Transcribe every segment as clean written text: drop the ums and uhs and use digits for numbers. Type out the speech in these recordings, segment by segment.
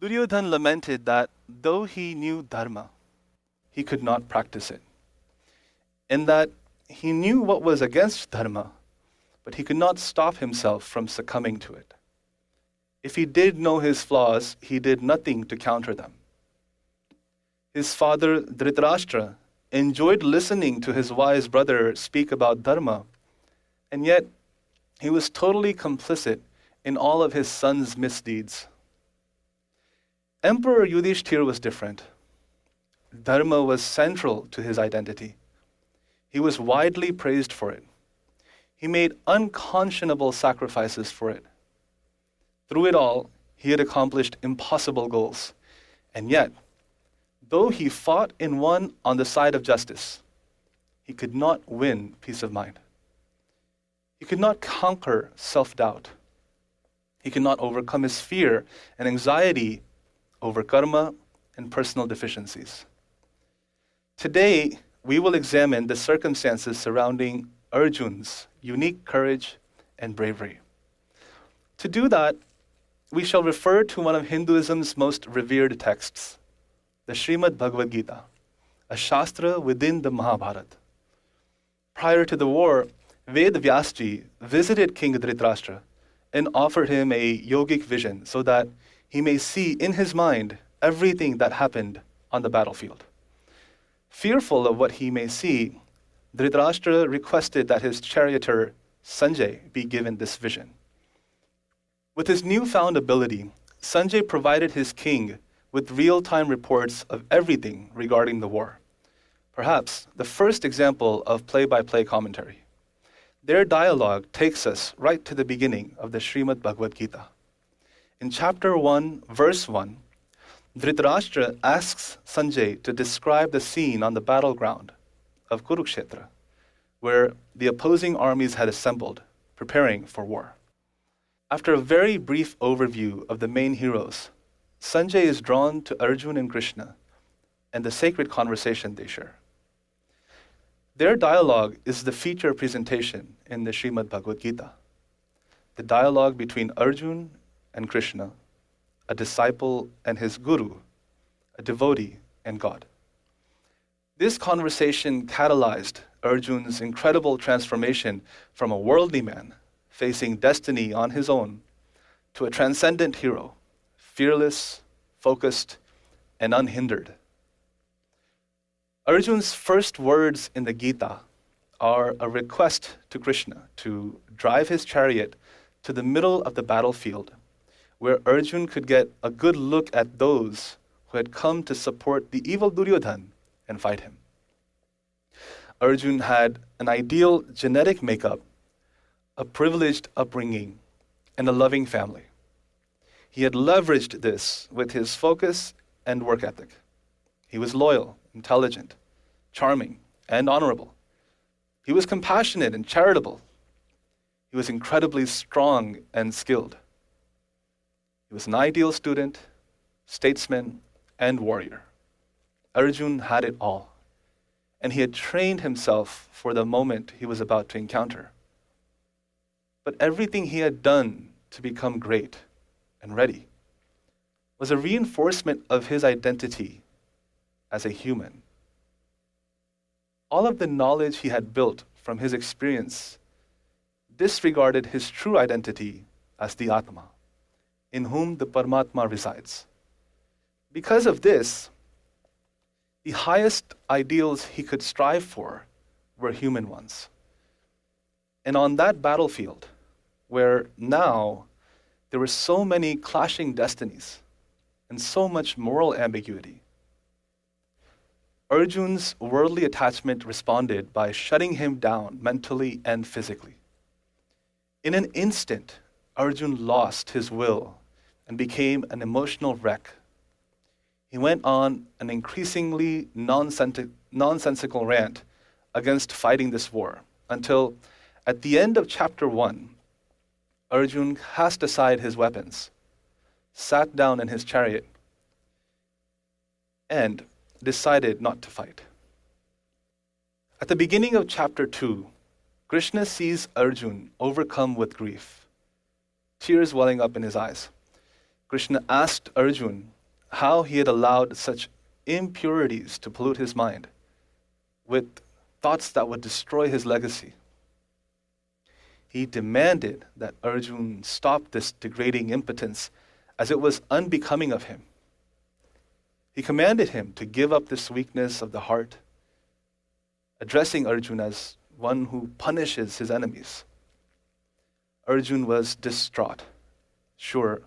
Duryodhan lamented that though he knew dharma, he could not practice it, in that he knew what was against dharma, but he could not stop himself from succumbing to it. If he did know his flaws, he did nothing to counter them. His father Dhritarashtra enjoyed listening to his wise brother speak about dharma, and yet he was totally complicit in all of his son's misdeeds. Emperor Yudhishthir was different. Dharma was central to his identity. He was widely praised for it. He made unconscionable sacrifices for it. Through it all, he had accomplished impossible goals. And yet, though he fought and won on the side of justice, he could not win peace of mind. He could not conquer self-doubt. He could not overcome his fear and anxiety over karma and personal deficiencies. Today, we will examine the circumstances surrounding Arjun's unique courage and bravery. To do that, we shall refer to one of Hinduism's most revered texts, the Srimad Bhagavad Gita, a shastra within the Mahabharata. Prior to the war, Ved Vyasji visited King Dhritarashtra and offered him a yogic vision so that he may see in his mind everything that happened on the battlefield. Fearful of what he may see, Dhritarashtra requested that his charioteer Sanjay be given this vision. With his newfound ability, Sanjay provided his king with real-time reports of everything regarding the war. Perhaps the first example of play-by-play commentary. Their dialogue takes us right to the beginning of the Srimad Bhagavad Gita. In chapter 1, verse 1, Dhritarashtra asks Sanjay to describe the scene on the battleground of Kurukshetra, where the opposing armies had assembled, preparing for war. After a very brief overview of the main heroes, Sanjay is drawn to Arjun and Krishna and the sacred conversation they share. Their dialogue is the feature presentation in the Srimad Bhagavad Gita. The dialogue between Arjun and Krishna, a disciple and his guru, a devotee and God. This conversation catalyzed Arjun's incredible transformation from a worldly man facing destiny on his own to a transcendent hero, fearless, focused, and unhindered. Arjun's first words in the Gita are a request to Krishna to drive his chariot to the middle of the battlefield, where Arjun could get a good look at those who had come to support the evil Duryodhan and fight him. Arjun had an ideal genetic makeup, a privileged upbringing, and a loving family. He had leveraged this with his focus and work ethic. He was loyal, intelligent, charming, and honorable. He was compassionate and charitable. He was incredibly strong and skilled. He was an ideal student, statesman, and warrior. Arjun had it all, and he had trained himself for the moment he was about to encounter. But everything he had done to become great and ready was a reinforcement of his identity as a human. All of the knowledge he had built from his experience disregarded his true identity as the Atma, in whom the Paramatma resides. Because of this, the highest ideals he could strive for were human ones. And on that battlefield, where now there were so many clashing destinies and so much moral ambiguity, Arjun's worldly attachment responded by shutting him down mentally and physically. In an instant, Arjun lost his will and became an emotional wreck. He went on an increasingly nonsensical rant against fighting this war until, at the end of chapter 1, Arjun cast aside his weapons, sat down in his chariot, and decided not to fight. At the beginning of chapter 2, Krishna sees Arjun overcome with grief, tears welling up in his eyes. Krishna asked Arjun how he had allowed such impurities to pollute his mind with thoughts that would destroy his legacy. He demanded that Arjun stop this degrading impotence as it was unbecoming of him. He commanded him to give up this weakness of the heart, addressing Arjun as one who punishes his enemies. Arjun was distraught. Sure,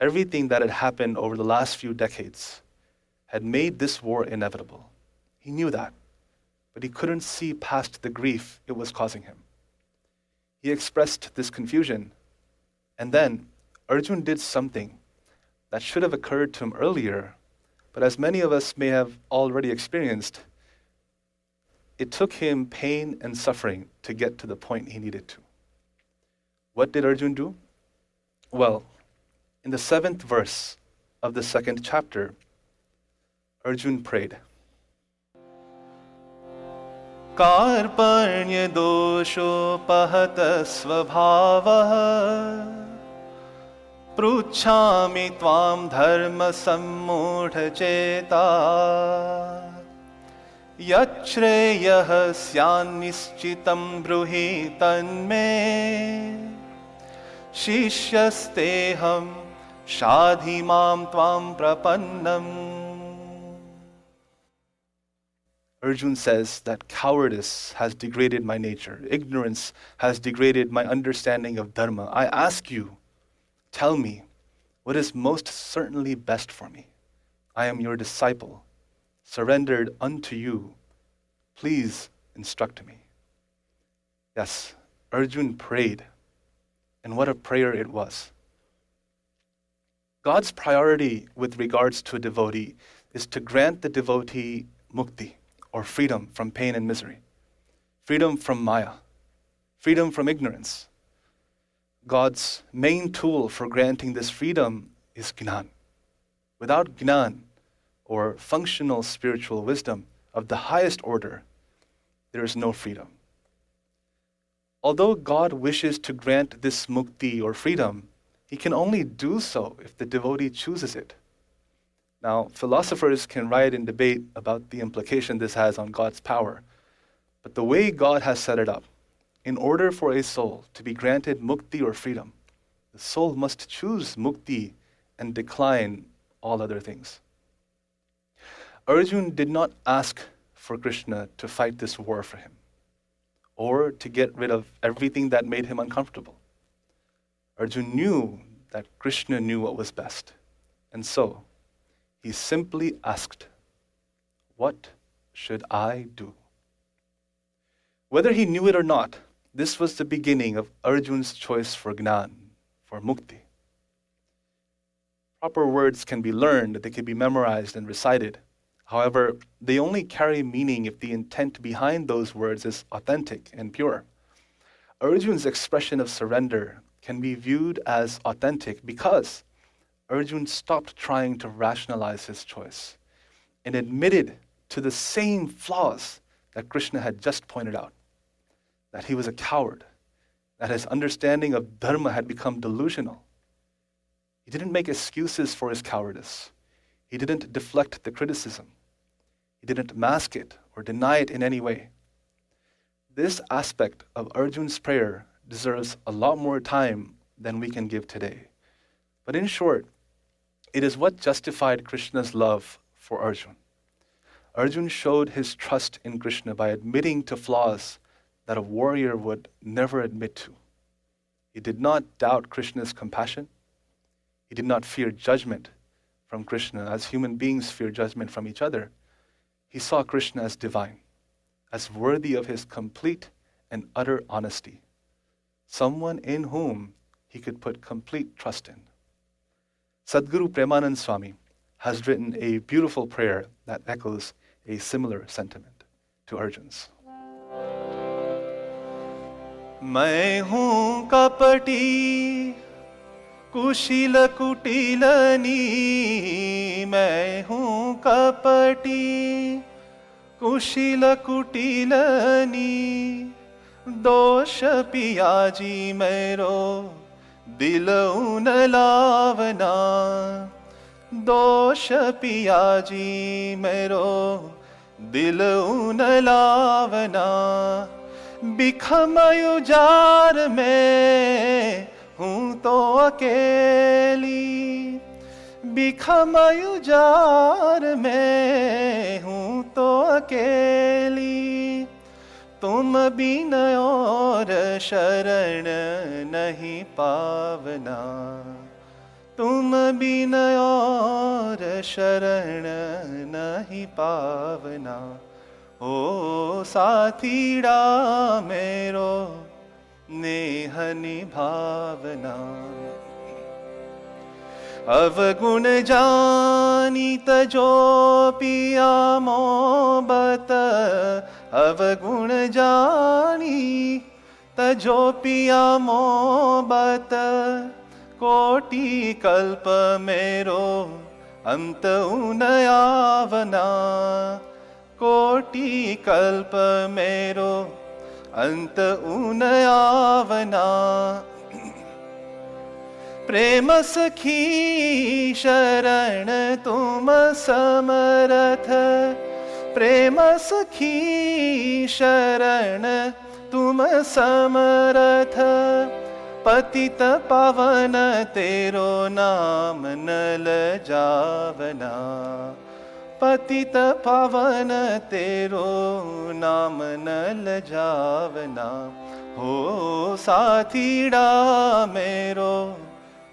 everything that had happened over the last few decades had made this war inevitable. He knew that, but he couldn't see past the grief it was causing him. He expressed this confusion, and then Arjun did something that should have occurred to him earlier, but as many of us may have already experienced, it took him pain and suffering to get to the point he needed to. What did Arjun do? Well, in the 7th verse of the 2nd chapter, Arjun prayed, Karpanya dosho pahata svabhavah pruchhami tvam dharma sammudha cheta yachreyah syannischitam bruhi tanme Shishyasteham shadhimam tvam prapannam. Arjun says that cowardice has degraded my nature. Ignorance has degraded my understanding of dharma. I ask you, tell me what is most certainly best for me. I am your disciple, surrendered unto you. Please instruct me. Yes, Arjun prayed. And what a prayer it was. God's priority with regards to a devotee is to grant the devotee mukti, or freedom from pain and misery, freedom from maya, freedom from ignorance. God's main tool for granting this freedom is Gnan. Without Gnan, or functional spiritual wisdom of the highest order, there is no freedom. Although God wishes to grant this mukti or freedom, He can only do so if the devotee chooses it. Now, philosophers can write and debate about the implication this has on God's power, but the way God has set it up, in order for a soul to be granted mukti or freedom, the soul must choose mukti and decline all other things. Arjun did not ask for Krishna to fight this war for him, or to get rid of everything that made him uncomfortable. Arjun knew that Krishna knew what was best, and so he simply asked, "What should I do?" Whether he knew it or not, this was the beginning of Arjun's choice for Gnan, for mukti. Proper words can be learned, they can be memorized and recited. However, they only carry meaning if the intent behind those words is authentic and pure. Arjun's expression of surrender can be viewed as authentic because Arjun stopped trying to rationalize his choice and admitted to the same flaws that Krishna had just pointed out, that he was a coward, that his understanding of dharma had become delusional. He didn't make excuses for his cowardice. He didn't deflect the criticism. He didn't mask it or deny it in any way. This aspect of Arjun's prayer deserves a lot more time than we can give today. But in short, it is what justified Krishna's love for Arjun. Arjun showed his trust in Krishna by admitting to flaws that a warrior would never admit to. He did not doubt Krishna's compassion. He did not fear judgment from Krishna as human beings fear judgment from each other. He saw Krishna as divine, as worthy of his complete and utter honesty, someone in whom he could put complete trust in. Sadguru Premanand Swami has written a beautiful prayer that echoes a similar sentiment to Arjun's. मैं हूँ कपटी कुशील कुटिलनी मैं हूँ कपटी कुशील कुटिलनी दोष Piazzi मेरो दिल उन लावना, दोष पियाजी मेरो दिल उन लावना, बिखम उजार में हूँ तो अकेली, बिखम उजार में हूँ तो अकेली, तुम बिन और शरण नहीं पावना, तुम बिन और शरण नहीं पावना, ओ साथीड़ा मेरो नेह निभावना। अवगुण जानी तजो पिया मोहब्बत, अवगुण जानी तजो पिया मोहब्बत, कोटि कल्प मेरो अंत उन आवना, कोटि कल्प मेरो अंत उन आवना। प्रेम सखी शरण तुम समरथ, प्रेम सखी शरण तुम समरथ, पतित पावन तेरो नाम न लजावना, पतित पावन तेरो नाम न लजावना, हो साथीड़ा मेरो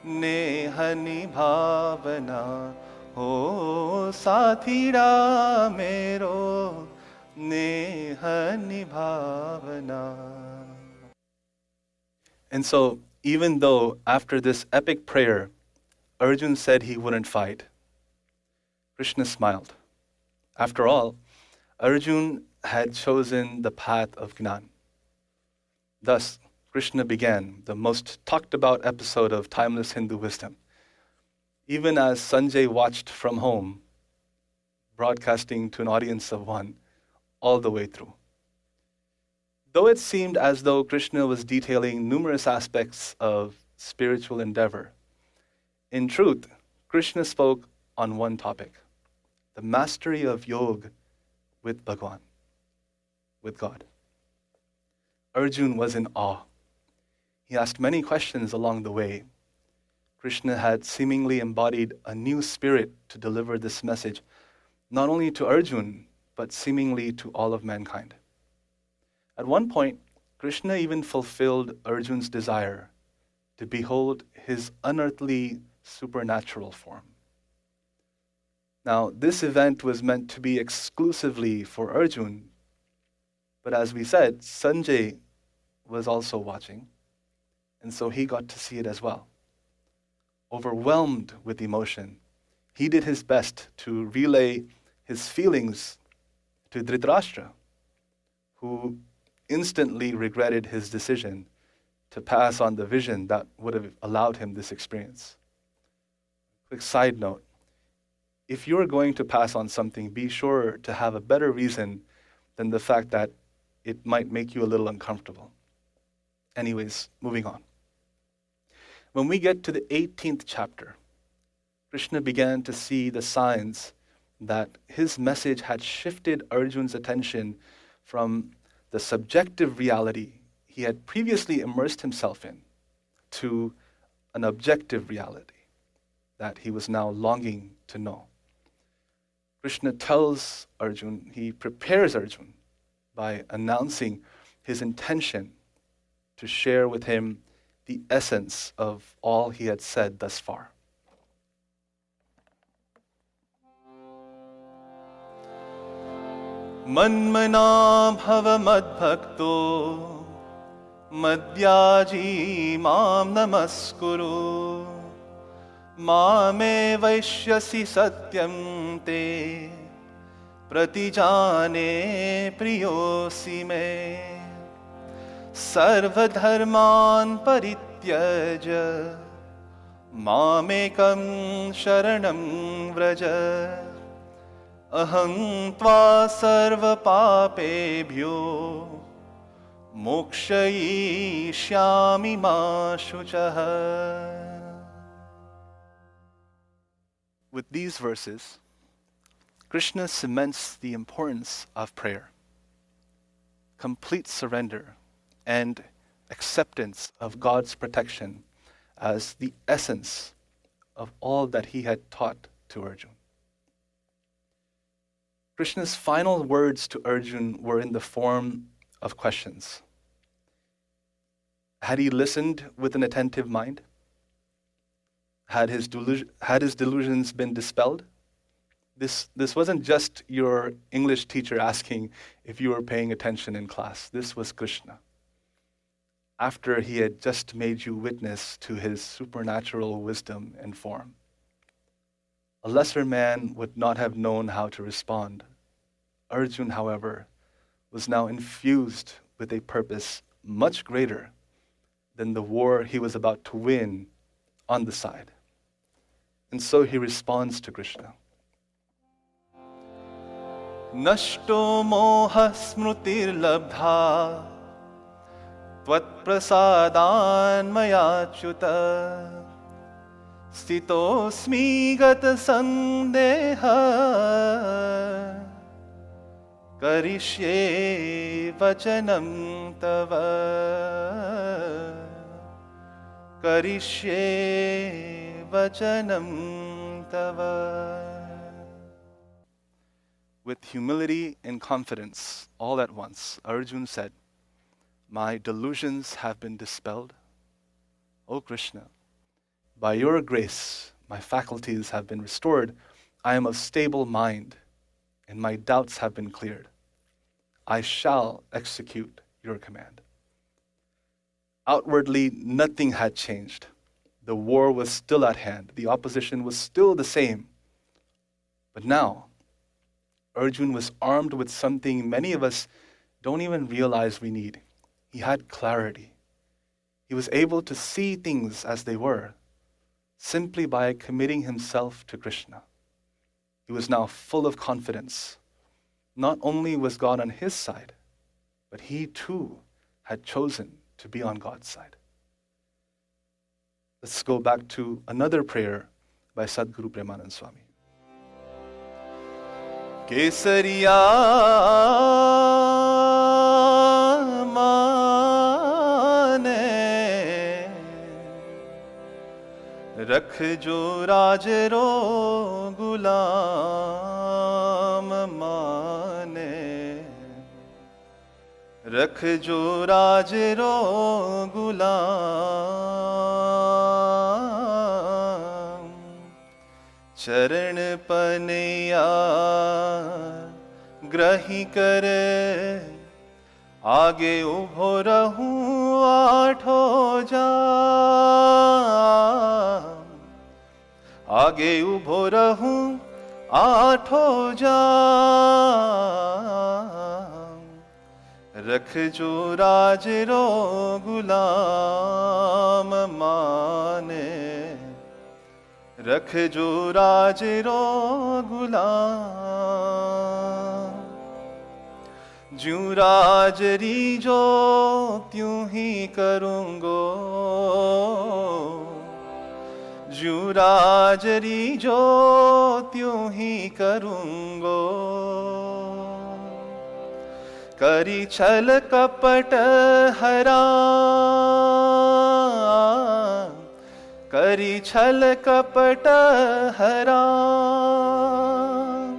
नेह निभावना, हो साथीड़ा मेरो नेह निभावना. And so, even though after this epic prayer, Arjun said he wouldn't fight, Krishna smiled. After all, Arjun had chosen the path of Gnan. Thus, Krishna began the most talked about episode of timeless Hindu wisdom, even as Sanjay watched from home, broadcasting to an audience of one all the way through. Though it seemed as though Krishna was detailing numerous aspects of spiritual endeavor, in truth, Krishna spoke on one topic, the mastery of yoga with Bhagwan, with God. Arjun was in awe. He asked many questions along the way. Krishna had seemingly embodied a new spirit to deliver this message, not only to Arjun, but seemingly to all of mankind. At one point, Krishna even fulfilled Arjun's desire to behold his unearthly supernatural form. Now, this event was meant to be exclusively for Arjun, but as we said, Sanjay was also watching, and so he got to see it as well. Overwhelmed with emotion, he did his best to relay his feelings to Dhritarashtra, who instantly regretted his decision to pass on the vision that would have allowed him this experience. Quick side note, if you're going to pass on something, be sure to have a better reason than the fact that it might make you a little uncomfortable. Anyways, moving on. When we get to the 18th chapter, Krishna began to see the signs that his message had shifted Arjun's attention from the subjective reality he had previously immersed himself in to an objective reality that he was now longing to know. Krishna tells Arjun, he prepares Arjun by announcing his intention to share with him the essence of all he had said thus far. Manmana bhava madbhakto madhyaji mam namaskuru mame vaishyasi satyam te pratijane priyosi me sarvadharman parityaj mamekam sharanam vraja aham tva sarva papebhyo mokshayishyami ma shuchaha. With these verses, Krishna cements the importance of prayer, complete surrender, and acceptance of God's protection as the essence of all that he had taught to Arjun. Krishna's final words to Arjun were in the form of questions. Had he listened with an attentive mind? Had his delusions been dispelled? This wasn't just your English teacher asking if you were paying attention in class. This was Krishna, after he had just made you witness to his supernatural wisdom and form. A lesser man would not have known how to respond. Arjun, however, was now infused with a purpose much greater than the war he was about to win on the side. And so he responds to Krishna. Nashto moha smrutir labdha tvat prasadan mayachyuta stitosmi gata sandeha karishye vachanam tava karishye vachanam tava. With humility and confidence all at once, Arjun said, "My delusions have been dispelled. O Krishna, by your grace, my faculties have been restored. I am of stable mind, and my doubts have been cleared. I shall execute your command." Outwardly, nothing had changed. The war was still at hand. The opposition was still the same. But now, Arjun was armed with something many of us don't even realize we need. He had clarity. He was able to see things as they were, simply by committing himself to Krishna. He was now full of confidence. Not only was God on his side, but he too had chosen to be on God's side. Let's go back to another prayer by Sadguru Premanand Swami. Kesariya mane rakh jo raj ro gulam mane rakh jo raj ro gulam चरण पनिया ग्रही करे आगे उभो रहूं आठो जा आगे उभो रहूं आठो जा रख जो राज रो गुलाम माने रख जो राज रो गुलाम ज्यों राजरी जो त्यों ही करूँगो ज्यों राजरी जो त्यों ही करूँगो करी छल कपट हराम करी छल कपट हराम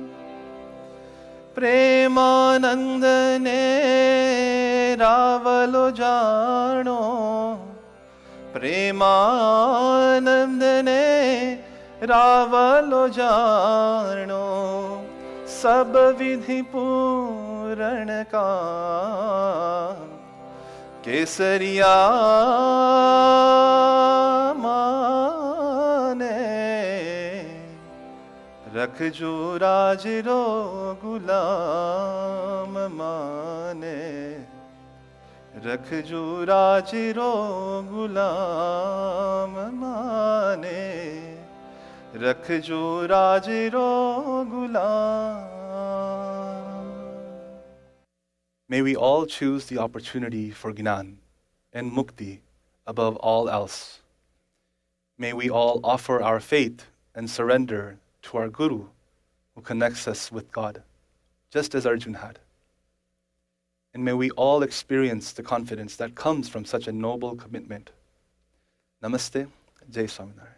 प्रेमानंद ने रावलो जानो प्रेमानंद ने रावलो जानो सब विधि पूरण का केसरिया रख जो राज रो गुलाम माने रख जो राज रो गुलाम माने रख जो राज रो गुलाम। May we all choose the opportunity for Gnan and Mukti above all else. May we all offer our faith and surrender to our Guru who connects us with God, just as Arjun had. And may we all experience the confidence that comes from such a noble commitment. Namaste, Jai Swaminarayan.